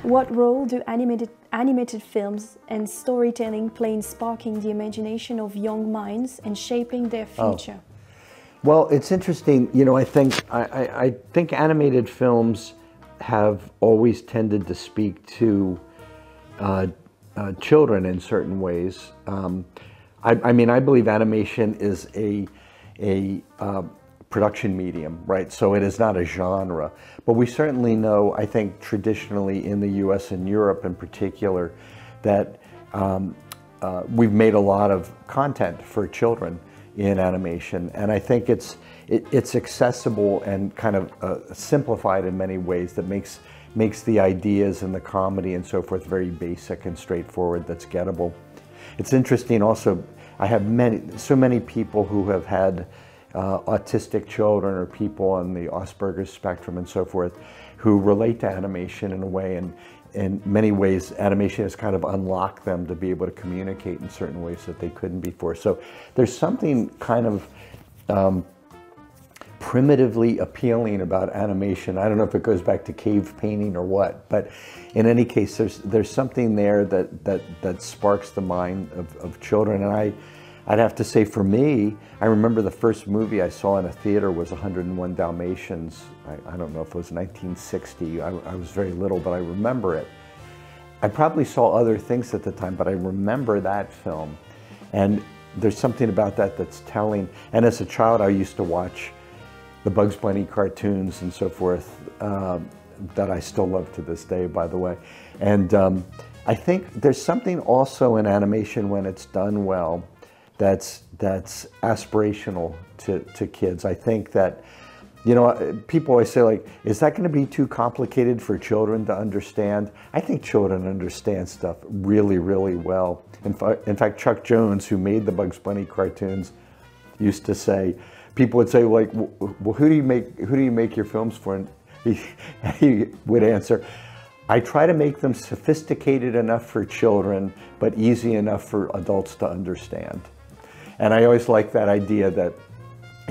What role do animated films and storytelling play in sparking the imagination of young minds and shaping their future? Oh. Well, it's interesting. You know, I think animated films have always tended to speak to children in certain ways. I mean, I believe animation is a production medium, right? So it is not a genre, but we certainly know, I think traditionally in the US and Europe in particular, that we've made a lot of content for children in animation, and I think it's accessible and kind of simplified in many ways that makes the ideas and the comedy and so forth very basic and straightforward, that's gettable. It's interesting also, I have so many people who have had autistic children or people on the Asperger's spectrum and so forth who relate to animation in a way, and in many ways animation has kind of unlocked them to be able to communicate in certain ways that they couldn't before. So there's something kind of primitively appealing about animation. I don't know if it goes back to cave painting or what, but in any case there's something there that sparks the mind of children. And I'd have to say, for me, I remember the first movie I saw in a theater was 101 Dalmatians. I don't know if it was 1960. I was very little, but I remember it. I probably saw other things at the time, but I remember that film. And there's something about that that's telling. And as a child, I used to watch the Bugs Bunny cartoons and so forth, that I still love to this day, by the way. And I think there's something also in animation when it's done well that's aspirational to kids. I think that, you know, people always say, like, is that going to be too complicated for children to understand? I think children understand stuff really, really well. In fact, Chuck Jones, who made the Bugs Bunny cartoons, used to say, people would say, like, well, who do you make your films for? And he would answer, I try to make them sophisticated enough for children, but easy enough for adults to understand. And I always like that idea that,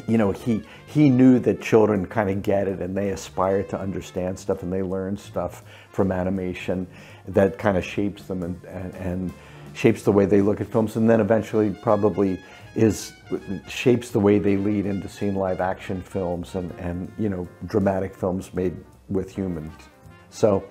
you know, he knew that children kind of get it and they aspire to understand stuff and they learn stuff from animation that kind of shapes them and shapes the way they look at films, and then eventually probably shapes the way they lead into seeing live action films and you know, dramatic films made with humans. So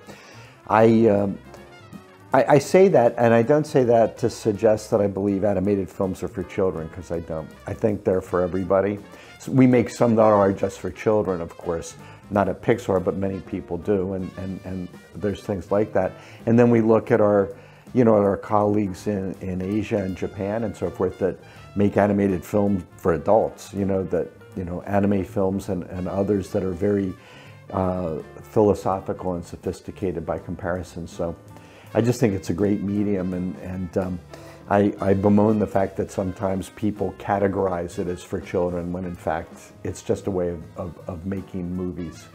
I say that, and I don't say that to suggest that I believe animated films are for children, because I don't. I think they're for everybody. So we make some that are just for children, of course, not at Pixar, but many people do, and there's things like that. And then we look at our, you know, at our colleagues in Asia and Japan and so forth that make animated films for adults, you know, that, you know, anime films and others that are very philosophical and sophisticated by comparison. So I just think it's a great medium, and I bemoan the fact that sometimes people categorize it as for children when in fact it's just a way of making movies.